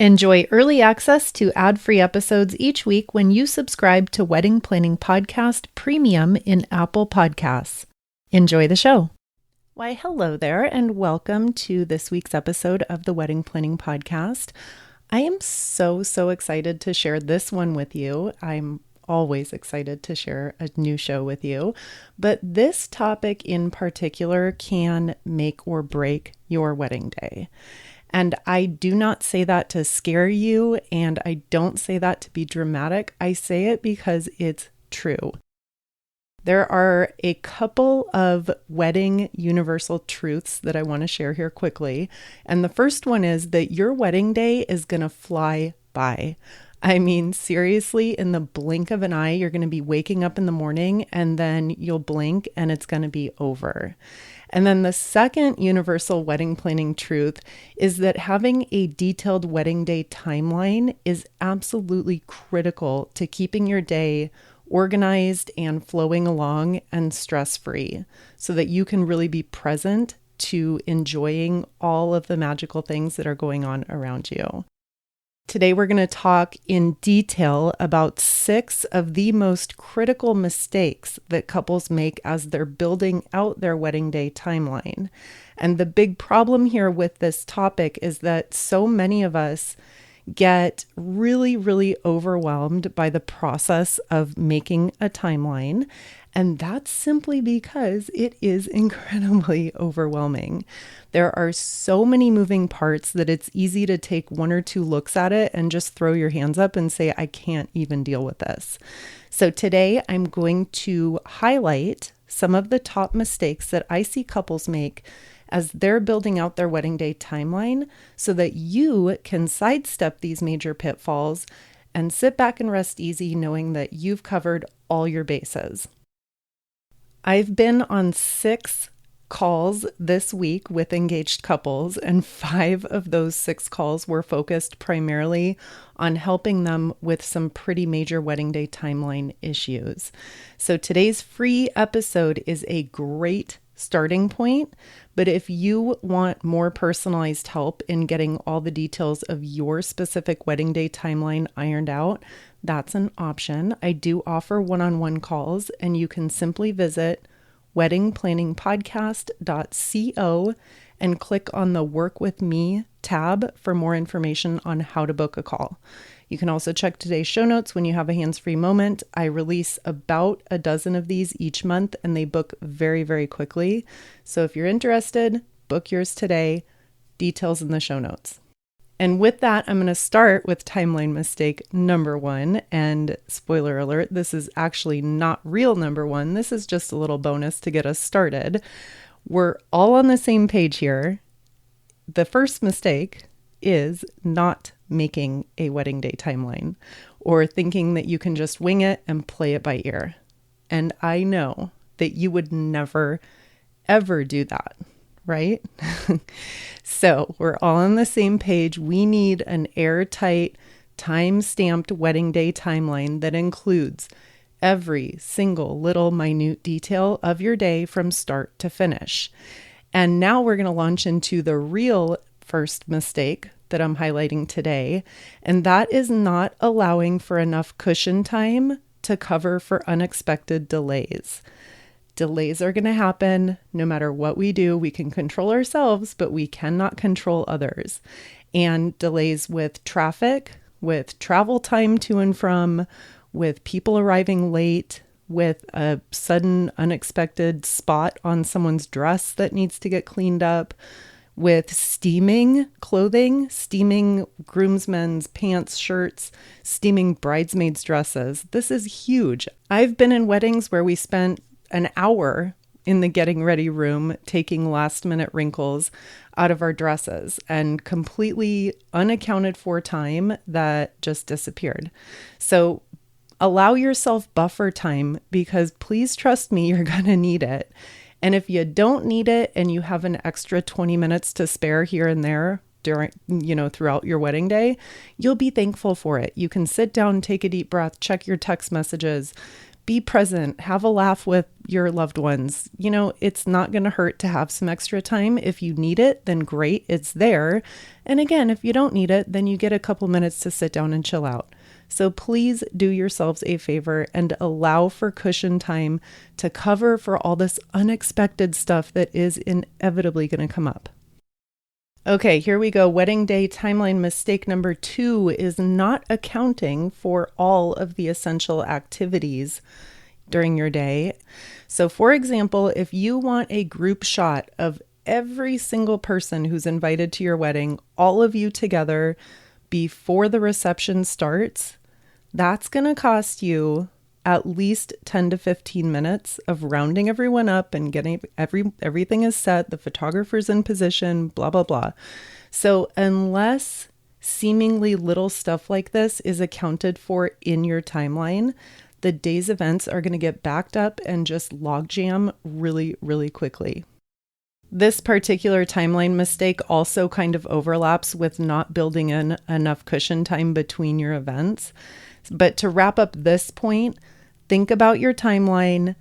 Enjoy early access to ad-free episodes each week when you subscribe to Wedding Planning Podcast Premium in Apple Podcasts. Enjoy the show. Why, hello there, and welcome to this week's episode of the Wedding Planning Podcast. I am so excited to share this one with you. I'm always excited to share a new show with you, but this topic in particular can make or break your wedding day. And I do not say that to scare you, and I don't say that to be dramatic. I say it because it's true. There are a couple of wedding universal truths that I want to share here quickly. And the first one is that your wedding day is going to fly by. I mean, seriously, in the blink of an eye, you're going to be waking up in the morning and then you'll blink and it's going to be over. And then the second universal wedding planning truth is that having a detailed wedding day timeline is absolutely critical to keeping your day organized and flowing along and stress-free so that you can really be present to enjoying all of the magical things that are going on around you. Today, we're going to talk in detail about 6 of the most critical mistakes that couples make as they're building out their wedding day timeline. And the big problem here with this topic is that so many of us get really overwhelmed by the process of making a timeline. And that's simply because it is incredibly overwhelming. There are so many moving parts that it's easy to take 1 or 2 looks at it and just throw your hands up and say, I can't even deal with this. So today I'm going to highlight some of the top mistakes that I see couples make as they're building out their wedding day timeline so that you can sidestep these major pitfalls and sit back and rest easy knowing that you've covered all your bases. I've been on 6 calls this week with engaged couples, and 5 of those 6 calls were focused primarily on helping them with some pretty major wedding day timeline issues. So today's free episode is a great starting point, but if you want more personalized help in getting all the details of your specific wedding day timeline ironed out, that's an option. I do offer one-on-one calls, and you can simply visit weddingplanningpodcast.co and click on the Work With Me tab for more information on how to book a call. You can also check today's show notes when you have a hands-free moment. I release about a dozen of these each month, and they book very quickly. So if you're interested, book yours today. Details in the show notes. And with that, I'm going to start with timeline mistake number 1. And spoiler alert, this is actually not real number 1. This is just a little bonus to get us started. We're all on the same page here. The first mistake is not making a wedding day timeline or thinking that you can just wing it and play it by ear. And I know that you would never, ever do that, right? So we're all on the same page. We need an airtight, time-stamped wedding day timeline that includes every single little minute detail of your day from start to finish. And now we're going to launch into the real first mistake that I'm highlighting today, and that is not allowing for enough cushion time to cover for unexpected delays. Delays are going to happen no matter what we do. We can control ourselves, but we cannot control others. And delays with traffic, with travel time to and from, with people arriving late, with a sudden unexpected spot on someone's dress that needs to get cleaned up, with steaming clothing, steaming groomsmen's pants, shirts, steaming bridesmaids' dresses. This is huge. I've been in weddings where we spent an hour in the getting ready room taking last minute wrinkles out of our dresses and completely unaccounted for time that just disappeared. So allow yourself buffer time, because please trust me, you're going to need it. And if you don't need it and you have an extra 20 minutes to spare here and there during, throughout your wedding day, you'll be thankful for it. You can sit down, take a deep breath, check your text messages, Be present, have a laugh with your loved ones. It's not going to hurt to have some extra time. If you need it, then great, it's there. And again, if you don't need it, then you get a couple minutes to sit down and chill out. So please do yourselves a favor and allow for cushion time to cover for all this unexpected stuff that is inevitably going to come up. Okay, here we go. Wedding day timeline mistake number 2 is not accounting for all of the essential activities during your day. So for example, if you want a group shot of every single person who's invited to your wedding, all of you together before the reception starts, that's going to cost you at least 10 to 15 minutes of rounding everyone up and getting everything is set, the photographer's in position, blah, blah, blah. So unless seemingly little stuff like this is accounted for in your timeline, the day's events are going to get backed up and just logjam really, really quickly. This particular timeline mistake also kind of overlaps with not building in enough cushion time between your events. But to wrap up this point, think about your timeline.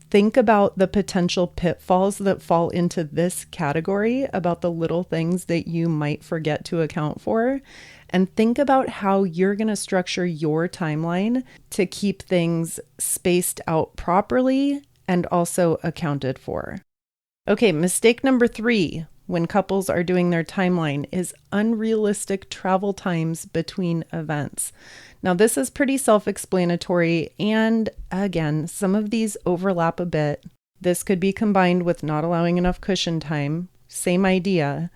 Think about the potential pitfalls that fall into this category, about the little things that you might forget to account for. And think about how you're going to structure your timeline to keep things spaced out properly and also accounted for. Okay, mistake number 3 when couples are doing their timeline is unrealistic travel times between events. Now, this is pretty self-explanatory, and again, some of these overlap a bit. This could be combined with not allowing enough cushion time, same idea.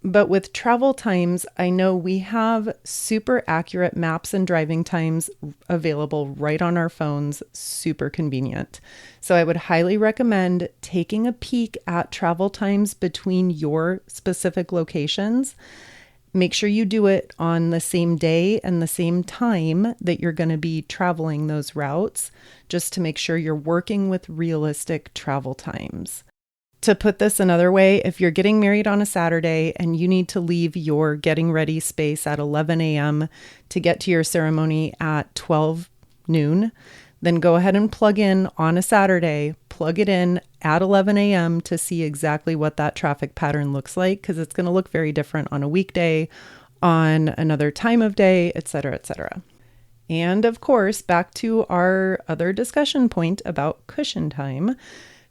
But with travel times, I know we have super accurate maps and driving times available right on our phones, super convenient. So I would highly recommend taking a peek at travel times between your specific locations. Make sure you do it on the same day and the same time that you're going to be traveling those routes, just to make sure you're working with realistic travel times. To put this another way, if you're getting married on a Saturday and you need to leave your getting ready space at 11 a.m. to get to your ceremony at 12 noon, then go ahead and plug in on a Saturday, plug it in at 11 a.m. to see exactly what that traffic pattern looks like, because it's going to look very different on a weekday, on another time of day, etc., etc. And of course, back to our other discussion point about cushion time.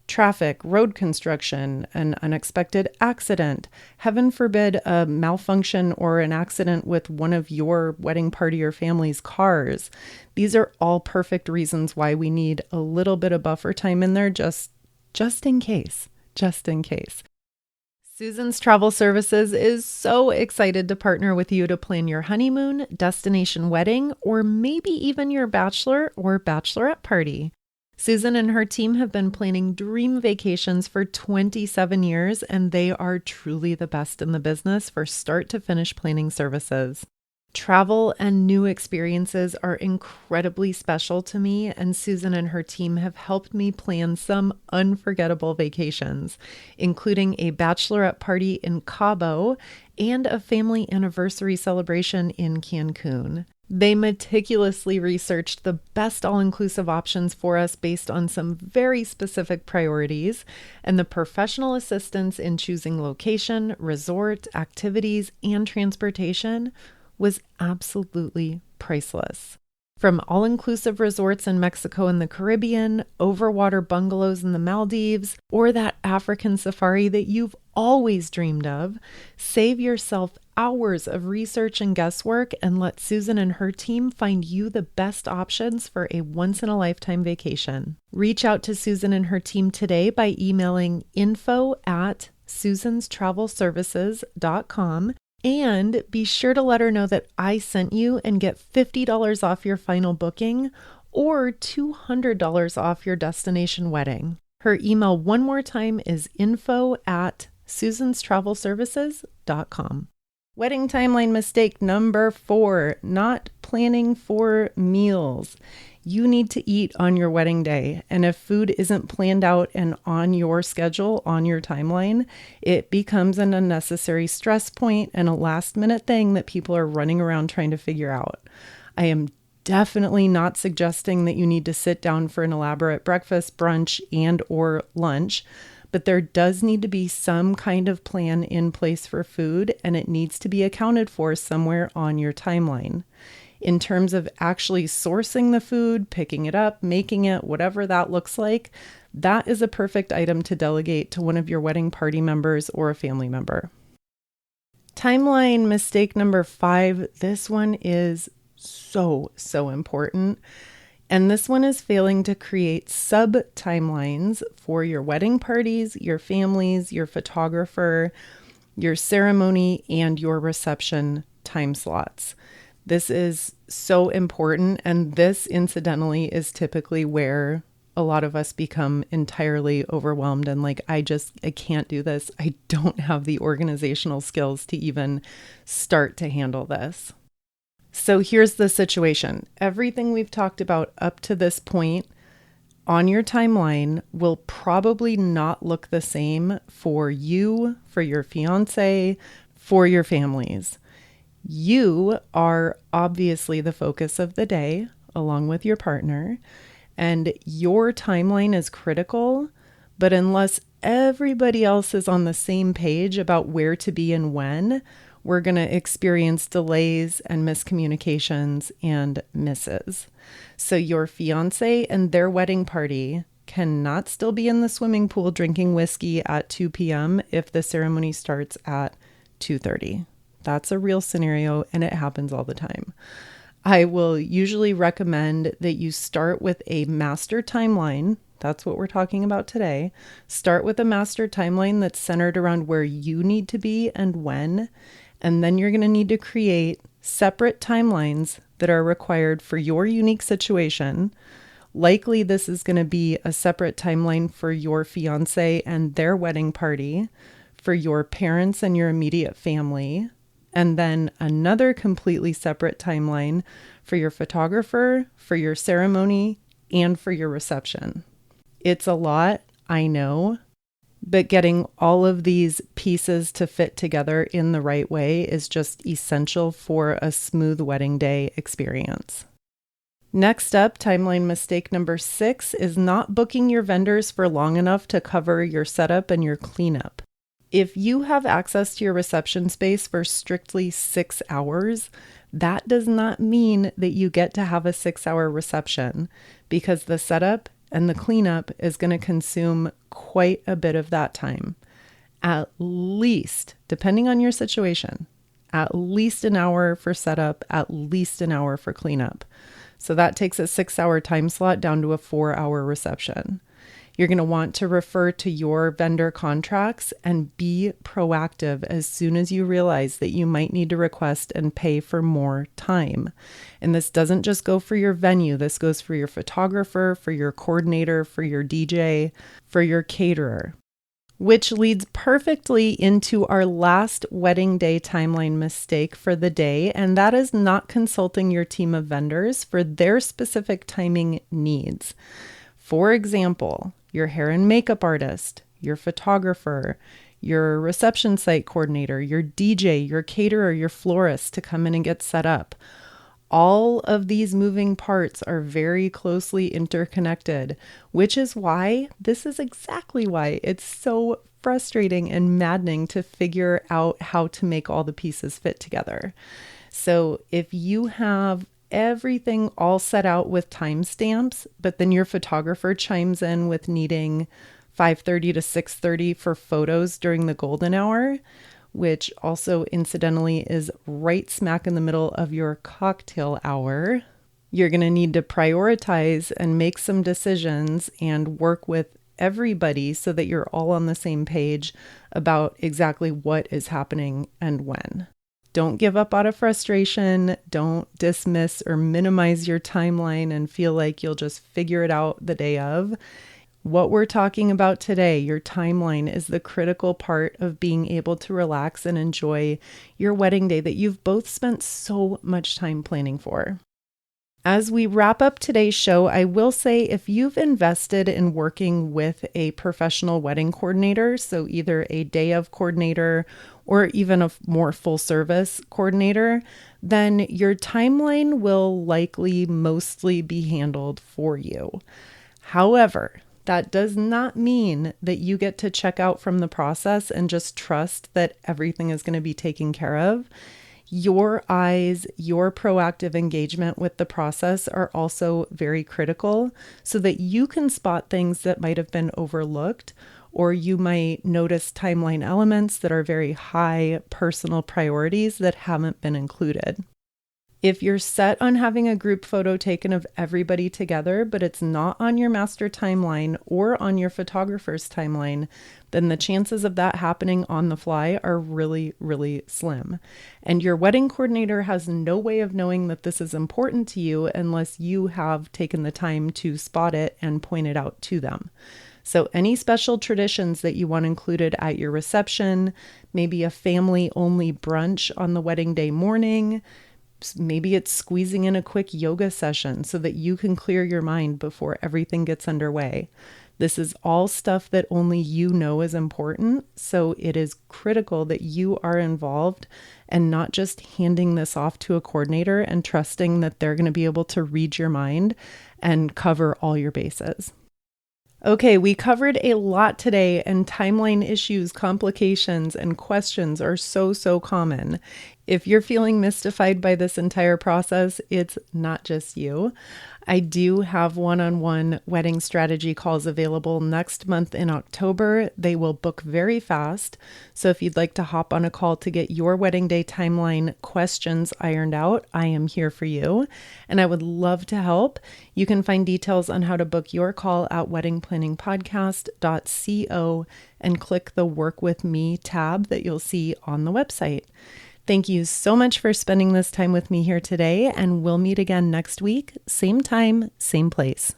Traffic, road construction, an unexpected accident, heaven forbid a malfunction or an accident with one of your wedding party or family's cars. These are all perfect reasons why we need a little bit of buffer time in there just in case. Susan's Travel Services is so excited to partner with you to plan your honeymoon, destination wedding, or maybe even your bachelor or bachelorette party. Susan and her team have been planning dream vacations for 27 years, and they are truly the best in the business for start to finish planning services. Travel and new experiences are incredibly special to me, and Susan and her team have helped me plan some unforgettable vacations, including a bachelorette party in Cabo and a family anniversary celebration in Cancun. They meticulously researched the best all-inclusive options for us based on some very specific priorities, and the professional assistance in choosing location, resort, activities, and transportation was absolutely priceless. From all-inclusive resorts in Mexico and the Caribbean, overwater bungalows in the Maldives, or that African safari that you've always dreamed of, save yourself hours of research and guesswork and let Susan and her team find you the best options for a once-in-a-lifetime vacation. Reach out to Susan and her team today by emailing info@susanstravelservices.com, and be sure to let her know that I sent you and get $50 off your final booking or $200 off your destination wedding. Her email one more time is info@susanstravelservices.com. Wedding timeline mistake number 4, not planning for meals. You need to eat on your wedding day, and if food isn't planned out and on your schedule, on your timeline, it becomes an unnecessary stress point and a last-minute thing that people are running around trying to figure out. I am definitely not suggesting that you need to sit down for an elaborate breakfast, brunch, and or lunch, but there does need to be some kind of plan in place for food, and it needs to be accounted for somewhere on your timeline. In terms of actually sourcing the food, picking it up, making it, whatever that looks like, that is a perfect item to delegate to one of your wedding party members or a family member. Timeline mistake number 5. This one is so important. And this one is failing to create sub-timelines for your wedding parties, your families, your photographer, your ceremony, and your reception time slots. This is so important, and this, incidentally, is typically where a lot of us become entirely overwhelmed and like, I can't do this. I don't have the organizational skills to even start to handle this. So here's the situation. Everything we've talked about up to this point on your timeline will probably not look the same for you, for your fiance, for your families. You are obviously the focus of the day, along with your partner, and your timeline is critical, but unless everybody else is on the same page about where to be and when, we're going to experience delays and miscommunications and misses. So your fiance and their wedding party cannot still be in the swimming pool drinking whiskey at 2 p.m. if the ceremony starts at 2:30. That's a real scenario, and it happens all the time. I will usually recommend that you start with a master timeline. That's what we're talking about today. Start with a master timeline that's centered around where you need to be and when. And then you're going to need to create separate timelines that are required for your unique situation. Likely, this is going to be a separate timeline for your fiance and their wedding party, for your parents and your immediate family, and then another completely separate timeline for your photographer, for your ceremony, and for your reception. It's a lot, I know, but getting all of these pieces to fit together in the right way is just essential for a smooth wedding day experience. Next up, timeline mistake number 6 is not booking your vendors for long enough to cover your setup and your cleanup. If you have access to your reception space for strictly 6 hours, that does not mean that you get to have a 6-hour reception, because the setup and the cleanup is going to consume quite a bit of that time. At least, depending on your situation, at least an hour for setup, at least an hour for cleanup. So that takes a 6-hour time slot down to a 4-hour reception. You're going to want to refer to your vendor contracts and be proactive as soon as you realize that you might need to request and pay for more time. And this doesn't just go for your venue. This goes for your photographer, for your coordinator, for your DJ, for your caterer. Which leads perfectly into our last wedding day timeline mistake for the day, and that is not consulting your team of vendors for their specific timing needs. For example, your hair and makeup artist, your photographer, your reception site coordinator, your DJ, your caterer, your florist to come in and get set up. All of these moving parts are very closely interconnected, which is why, this is exactly why it's so frustrating and maddening to figure out how to make all the pieces fit together. So if you have everything all set out with timestamps, but then your photographer chimes in with needing 5:30 to 6:30 for photos during the golden hour, which also incidentally is right smack in the middle of your cocktail hour, you're going to need to prioritize and make some decisions and work with everybody so that you're all on the same page about exactly what is happening and when. Don't give up out of frustration. Don't dismiss or minimize your timeline and feel like you'll just figure it out the day of. What we're talking about today, your timeline, is the critical part of being able to relax and enjoy your wedding day that you've both spent so much time planning for. As we wrap up today's show, I will say if you've invested in working with a professional wedding coordinator, so either a day of coordinator or even a more full service coordinator, then your timeline will likely mostly be handled for you. However, that does not mean that you get to check out from the process and just trust that everything is going to be taken care of. Your eyes, your proactive engagement with the process are also very critical so that you can spot things that might have been overlooked, or you might notice timeline elements that are very high personal priorities that haven't been included. If you're set on having a group photo taken of everybody together, but it's not on your master timeline or on your photographer's timeline, then the chances of that happening on the fly are really, really slim. And your wedding coordinator has no way of knowing that this is important to you unless you have taken the time to spot it and point it out to them. So any special traditions that you want included at your reception, maybe a family-only brunch on the wedding day morning, maybe it's squeezing in a quick yoga session so that you can clear your mind before everything gets underway. This is all stuff that only you know is important, so it is critical that you are involved and not just handing this off to a coordinator and trusting that they're going to be able to read your mind and cover all your bases. Okay, we covered a lot today, and timeline issues, complications, and questions are so common. If you're feeling mystified by this entire process, it's not just you. I do have one-on-one wedding strategy calls available next month in October. They will book very fast. So if you'd like to hop on a call to get your wedding day timeline questions ironed out, I am here for you. And I would love to help. You can find details on how to book your call at weddingplanningpodcast.co and click the Work With Me tab that you'll see on the website. Thank you so much for spending this time with me here today, and we'll meet again next week, same time, same place.